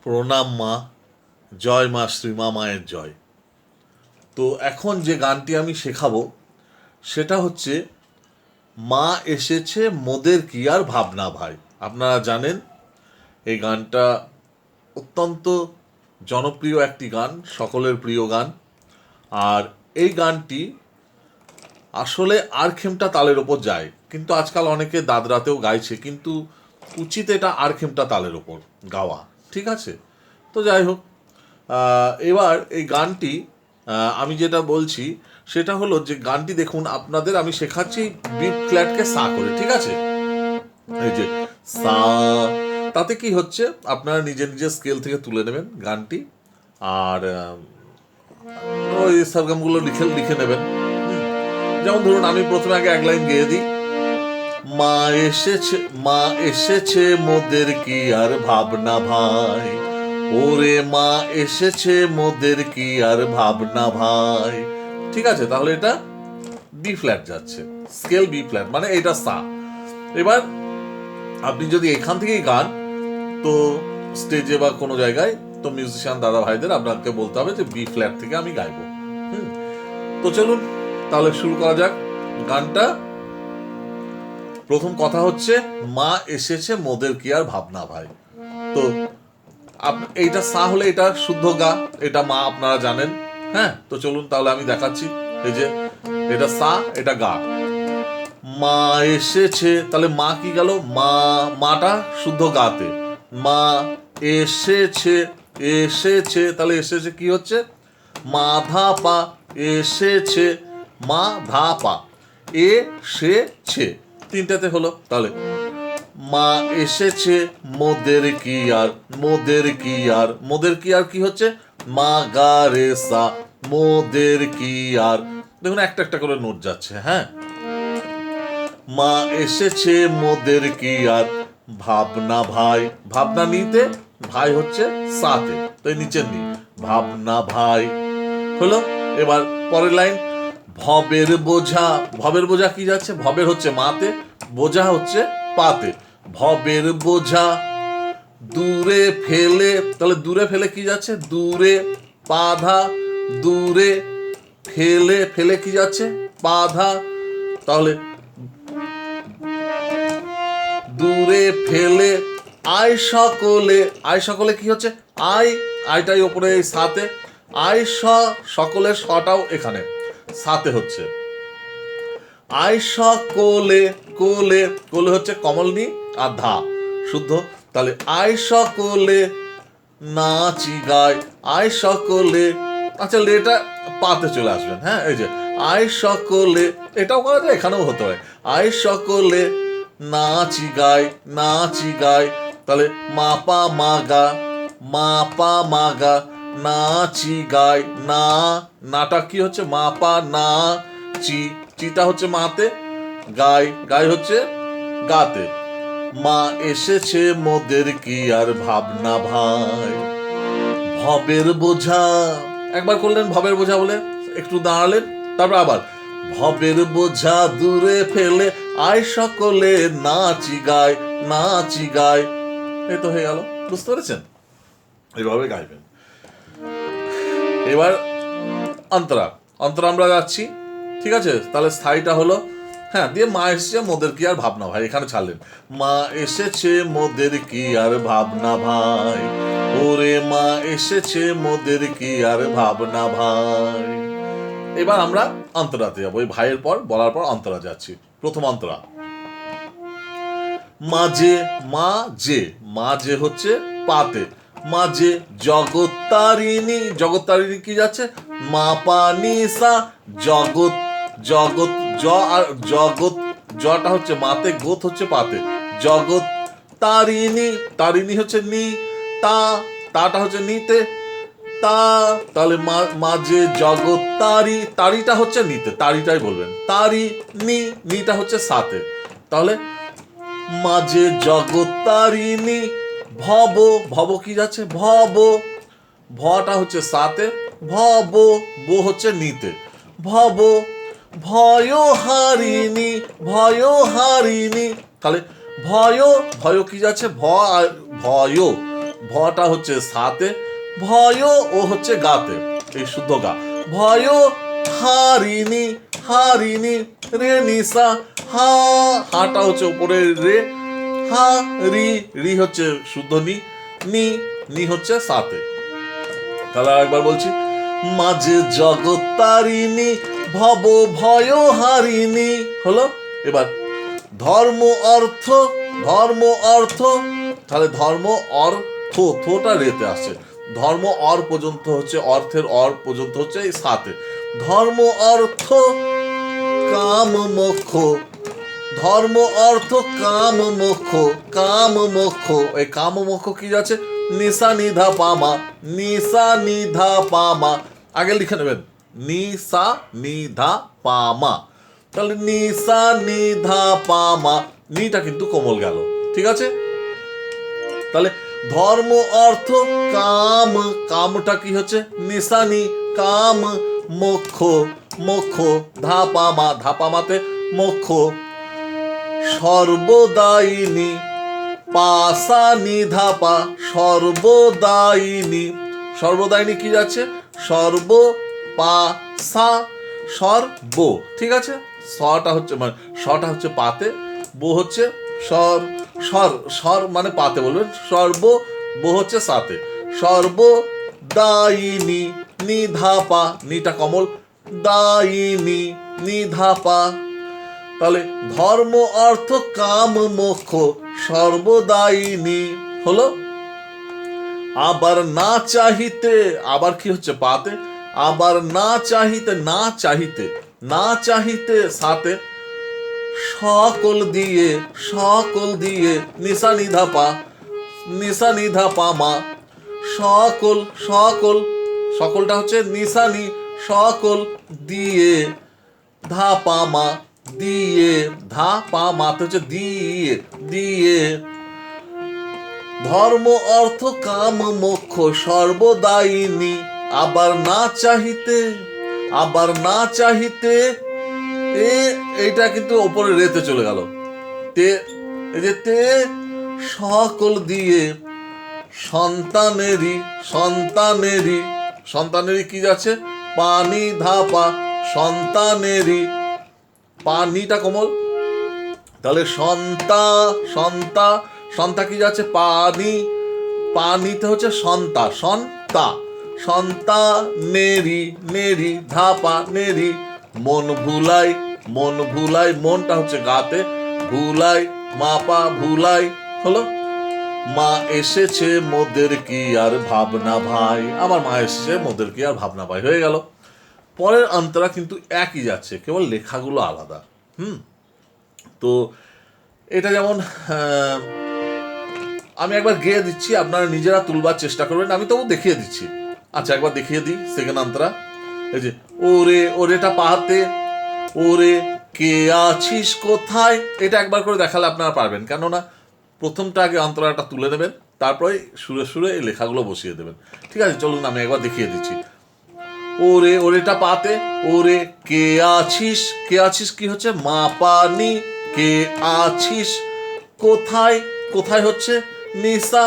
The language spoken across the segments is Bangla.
প্রণাম মা, জয় মা শ্রীমা মায়ের জয়। তো এখন যে গানটি আমি শেখাবো সেটা হচ্ছে মা এসেছে মোদের কি আর ভাবনা ভাই। আপনারা জানেন এই গানটা অত্যন্ত জনপ্রিয় একটি গান, সকলের প্রিয় গান। আর এই গানটি আসলে আর খেমটা তালের ওপর যায়, কিন্তু আজকাল অনেকে দাদরাতেও গাইছে, কিন্তু উচিত এটা আর খেমটা তালের ওপর গাওয়া, ঠিক আছে? তো যাই হোক, এবার এই গানটি আমি যেটা বলছি সেটা হলো যে গানটি দেখুন, আপনাদের আমি শেখাচ্ছি বি ফ্ল্যাটকে সা করে, ঠিক আছে? এই যে সা, তাতে কি হচ্ছে আপনারা নিজের নিজের স্কেল থেকে তুলে নেবেন গানটি, আর ওই সারগামগুলো লিখে লিখে নেবেন। যেমন ধরুন আমি প্রথমে আগে এক লাইন গেয়ে দিই, মা এসেছে, মা এসেছে মোদের কি আর ভাবনা ভাই, ওরে মা এসেছে মোদের কি আর ভাবনা ভাই। ঠিক আছে, তাহলে এটা বি ফ্ল্যাট যাচ্ছে, স্কেল বি ফ্ল্যাট, মানে এটা সা। এবার আপনি যদি এখান থেকেই গান, তো স্টেজে বা কোনো জায়গায়, তো মিউজিশিয়ান দাদা ভাইদের আপনাকে বলতে হবে যে বি ফ্ল্যাট থেকে আমি গাইবো। তো চলুন তাহলে শুরু করা যাক গানটা। প্রথম কথা হচ্ছে মা এসেছে মোদের কি আর ভাবনা ভাই। তো এইটা সা হলে এটা শুদ্ধ গা, এটা মা আপনারা জানেন। হ্যাঁ, তো চলুন তাহলে আমি দেখাচ্ছি। এই যে এটা সা, এটা গা। মা এসেছে, তাহলে মা কি গেল, মা, মাটা শুদ্ধ গাতে। মা এসেছে, এসেছে, তাহলে এসেছে কি হচ্ছে মা ধা পা, এসেছে মা ধা পা, এ সে ছে, তিনটাতে হলো। তাহলে মা এসেছে মোদের কি আর, মোদের কি আর, মোদের কি আর কি হচ্ছে মা গা রে সা, মোদের কি আর। দেখুন একটা একটা করে নোট যাচ্ছে। হ্যাঁ, মা এসেছে মোদের কি আর ভাবনা ভাই, ভাবনা নিতে, ভাই হচ্ছে সাতে, তো নিচের নি ভাবনা ভাই হলো। এবার পরের লাইন, ভবের বোঝা, ভবের বোঝা কি যাচ্ছে, ভবের হচ্ছে মাতে, বোঝা হচ্ছে পাতে। ভবের বোঝা দূরে ফেলে, তাহলে দূরে ফেলে কি যাচ্ছে, দূরে পাধা, দূরে ফেলে, ফেলে কি যাচ্ছে পাধা, তাহলে দূরে ফেলে আয় সকলে, আয় সকলে কি হচ্ছে আয়, আয়টাই ওপরে এই সাথে, আয় সকলের সটাও এখানে সাথে হচ্ছে আয় সকলে, কোলে, কোলে হচ্ছে কমল নি আর ধা শুদ্ধ। তাহলে আয় সকলে নাচি গায়, আয় সকলে, আচ্ছা লেটা পাতে চলে আসবেন। হ্যাঁ, এই যে আয় সকলে, এটাও করা যায়, এখানেও হতে হয়। আয় সকলে নাচি গায়, নাচি গায়, তাহলে মা পা মা গা, মা পা মা গা, নাচি গায়, না, নাটা কি হচ্ছে মা পা না চি, চিটা হচ্ছে মাতে, গায়, গায় হচ্ছে গাতে। মা এসেছে মোদের কি আর ভাবনা ভাই, ভবের বোঝা, একবার করলেন ভবের বোঝা বলে, একটু দাঁড়ালেন, তারপর আবার ভবের বোঝা দূরে ফেলে আয় সকলে নাচি গায়, নাচি গায়। এই তো হয়ে গেল, বুঝতে পেরেছেন? এইভাবে গাইবেন। এবার অন্তরা, অন্তরা আমরা যাচ্ছি, ঠিক আছে? তাহলে স্থায়ীটা হলো, হ্যাঁ, দিয়ে মা এসেছে মোদের কি আর ভাবনা ভাই, এখানে ছাড়লেন মা এসেছে মোদের কি আর ভাবনা ভাই, ওরে মা এসেছে মোদের কি আর ভাবনা ভাই। এবার আমরা অন্তরাতে যাবো, ওই ভাইয়ের পর বলার পর অন্তরা যাচ্ছি। প্রথম অন্তরা, মাঝে, মা যে, মা যে হচ্ছে পাতে, মাঝে জগত্তারিণী, জগত্তারিণী কি যাচ্ছে মা পা নি সা, জগৎ, জগৎ জ আর জগৎ, জটা হচ্ছে মাতে, গোত হচ্ছে পাতে, জগৎ তারিণী, তারিণী হচ্ছে নি, তা, তাটা হচ্ছে নিতে, তা, তাহলে মাঝে জগৎ তারি, তারিটা হচ্ছে নিতে, তারিটাই বলবেন, তারি নি, নিটা হচ্ছে সাতে, তাহলে মাঝে জগৎ তারিণী ভব, ভব কি যাচ্ছে ভব, ভটা হচ্ছে সাতে, ভব, বো হচ্ছে নিতে, ভব ভয় হারিণী, ভয় হারিণী, তাহলে ভয়, ভয় কি যাচ্ছে ভয়, ভটা হচ্ছে সাতে, ভয় ও হচ্ছে গাতে, এই শুদ্ধ গা। ভয় হারিনি, হারিনি, রে নিসা, হা, হাটা হচ্ছে উপরে রে, হা রি, রি হচ্ছে শুদ্ধ নি, নি, নি হচ্ছে সাতে। তাহলে আরেকবার বলছি, মাঝে জগৎ তারিণী, ভব ভয় হারিনি, হলো। এবার ধর্ম অর্থ, ধর্ম অর্থ, তাহলে ধর্ম অর্থ, থোটা রেতে আসছে, ধর্ম অর পর্যন্ত হচ্ছে, অর্থের অর পর্যন্ত হচ্ছে এই সাথে। ধর্ম অর্থ কাম মোক্ষ, ধর্ম অর্থ কাম মোক্ষ, কাম মোক্ষ, এই কাম মোক্ষ কি যাচ্ছে, নিশা নিধা পামা, নিশা নিধা পামা, আগে লিখে নেবেন নিশা নিধা পামা। তাহলে নিশা নিধা পামা, নিটা কিন্তু কোমল গেল, ঠিক আছে। তাহলে ধর্ম অর্থ কাম, কামটা কি হচ্ছে নিশানি, কাম মোক্ষ, মোক্ষ ধাপামা, ধাপামাতে মোক্ষ। সর্বদায়িনী পাশা নিধাপা, সর্বদায়িনী, সর্বদায়িনী কি যাচ্ছে, সর্ব পাশা সর্ব, ঠিক আছে। সটা হচ্ছে মানে সটা হচ্ছে পাতে, বো হচ্ছে স্বর, স্বর, স্বর মানে পাতে বলবেন, সর্ব, বো হচ্ছে সাথে। সর্ব দায়িনী, নিধাপা, নিটা কমল, দায়িনী নিধাপা। তাহলে ধর্ম অর্থ কাম মোক্ষ সর্বদায়িনী, হলো। আবার না চাহিতে, আবার কি হচ্ছে পাতে, আবার না চাহিতে, না চাহিতে, না চাহিতে সাথে, সকল দিয়ে, সকল দিয়ে, নিশা নিধা পা, নিশা নিধা পামা, সকল, সকল, সকলটা হচ্ছে নিশানি, সকল দিয়ে, ধা পামা, দিয়ে, ধা পামাতে হচ্ছে দিয়ে, দিয়ে। ধর্ম অর্থ কাম মোক্ষ সর্বদায়িনী, আবার না চাহিতে, আবার না চাহিতে, এইটা কিন্তু ওপরে রেতে চলে গেল, তে, এই যে তে, সকল দিয়ে, সন্তানেরই, সন্তানেরই, সন্তানেরই কি যাচ্ছে, পানি ধাপা, সন্তানেরই, পানিটা কোমল, তাহলে সন্তা, সন্তা, সন্তা কি যাচ্ছে পানি, পানিতে হচ্ছে সন্তা, সন্তা, সন্তা নেরি, নেরি ধাপা নেরি, মন ভুলাই, মন ভুলাই, মনটা হচ্ছে গাতে, ভুলাই মাপা, ভুলাই, হলো। মা এসেছে মোদের কি আর ভাবনা ভাই, আমার মা এসেছে মোদের কি আর ভাবনা ভাই, হয়ে গেল। পরের অন্তরা কিন্তু একই যাচ্ছে, কেবল লেখাগুলো আলাদা। তো এটা যেমন আমি একবার গেয়ে দিচ্ছি, আপনারা নিজেরা তুলবার চেষ্টা করবেন, আমি তবু দেখিয়ে দিচ্ছি। আচ্ছা একবার দেখিয়ে দিই সেকেন্ড অন্তরা। এই যে ওরে, ওরেটা পাহাতে, ওরে কে আছিস কোথায়, এটা একবার করে দেখালে আপনারা পারবেন, কেননা প্রথমটা আগে অন্তরাটা তুলে নেবেন, তারপরে সুরে সুরে এই লেখাগুলো বসিয়ে দেবেন, ঠিক আছে। চলুন আমি একবার দেখিয়ে দিচ্ছি। ওরে, ওরেটা পাতে, ওরে কে আছিস, কে আছিস কি হচ্ছে মা পানি, কে আছিস কোথায়, কোথায় হচ্ছে নিশা,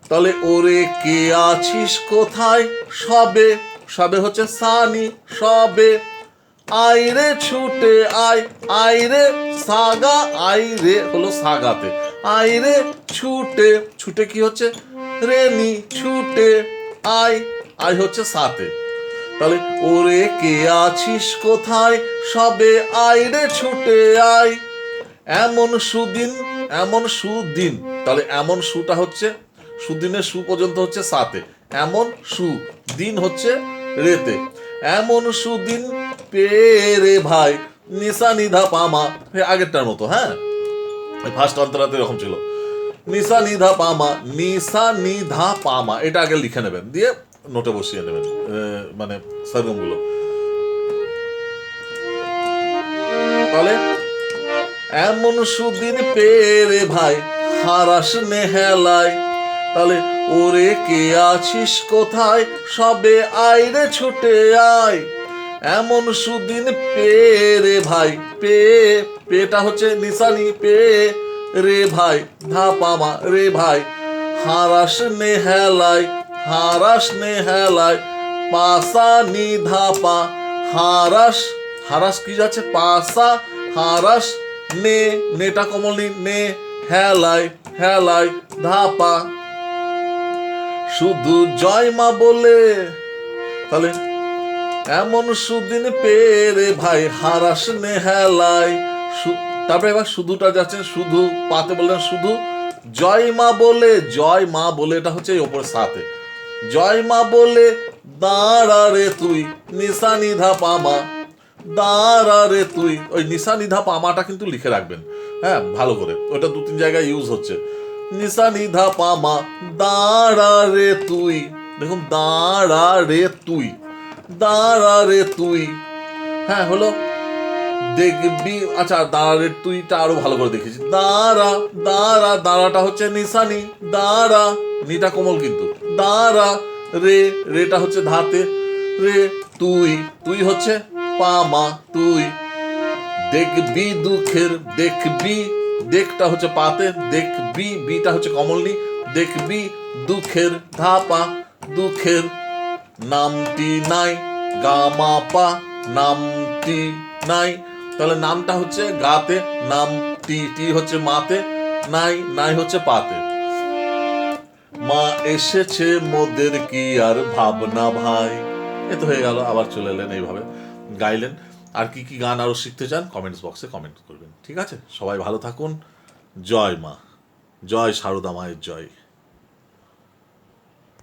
তাহলে ওরে কে আছিস কোথায়, সবে, সবে হচ্ছে সানি, সবে, আইরে ছুটে আয়, আইরে সাগা, আইরে হলো সাগাতে, আইরে ছুটে, ছুটে কি হচ্ছে রেনি, ছুটে আয়, আয় হচ্ছে সাথে। তাহলে ওরে কে আছিস কোথায়, সবে আইরে ছুটে আয়, এমন সুদিন, এমন সুদিন, তাহলে এমন সুটা হচ্ছে, সুদিনের সু পর্যন্ত হচ্ছে সাথে, এমন সু, দিন হচ্ছে রেতে, এমন সুদিন পেরে ভাই, নিশা নিধা পামা, আগেরটার মতো, হ্যাঁ ফার্স্ট অন্তরাতে এরকম ছিল, নিশা নিধা পামা, নিশা নিধা পামা, এটা আগে লিখে নেবেন, দিয়ে নোটে বসিয়ে নেবেন, মানে সরগমগুলো। তাহলে এমন সুদিন পেরে ভাই, হারাস নেহেলায়, তাহলে ওরে কে আছিস কোথায়, সবে আইরে ছুটে আয়, এমন সুদিন পেরে ভাই, পে, পেটা হচ্ছে নিশানি, পে রে ভাই, ধা পামা রে ভাই, হারাস নে হেলায়, হারাস নে হেলায়, পাসা নি ধাপা, হারাস, হারাস কি যাচ্ছে, পাসা, হারাস, নে, নেটা কমলি, নে, হেলায়, হেলায়, ধাপা। শুধু জয় মা বলে, তাহলে এমন সুদিন পেরে ভাই হারাস নে হেলায়। তারপরে এবার শুধুটা যাচ্ছেন, শুধু পাতে বললেন শুধু জয় মা বলে, জয় মা বলে এটা হচ্ছে এই ওপরে সাথে, জয় মা বলে দাঁড়া রে তুই, নিশা নিধা পামা, দাঁড়া রে তুই, ওই নিশা নিধা পামাটা কিন্তু লিখে রাখবেন, হ্যাঁ ভালো করে, ওটা 2-3 জায়গায় ইউজ হচ্ছে। নিশা নিধা পামা, দাঁড়া রে তুই, দেখুন দাঁড়া রে তুই, দাঁড়া রে তুই, হ্যাঁ হলো। দেখবি, আচ্ছা দাঁড়া রে তুইটা আরো ভালো করে দেখেছি, দাঁড়া, দাঁড়া, দাঁড়াটা হচ্ছে নিশানি, দাঁড়া, নিটা কোমল কিন্তু, দাঁড়া রে, রেটা হচ্ছে ধাতে, রে তুই, তুই হচ্ছে পামা, তুই দেখবি দুঃখের, দেখবি, দেখটা হচ্ছে পাতে, দেখবি, বিটা হচ্ছে কমলনি, দেখবি দুঃখের ধাপা, দুঃখের নামটি নাই, গামা পা, নামটি নাই, তাহলে নামটা হচ্ছে গাতে, নামটি, টি হচ্ছে মাতে, নাই, নাই হচ্ছে পাতে। মা এসেছে মোদের কি আর ভাবনা ভাই, এ তো হয়ে গেল। আবার চলে এলেন, এইভাবে গাইলেন। আর কি কি গান আরো শিখতে চান কমেন্টস বক্সে কমেন্ট করবেন, ঠিক আছে? সবাই ভালো থাকুন। জয় মা, জয় সারদা মায়ের জয়।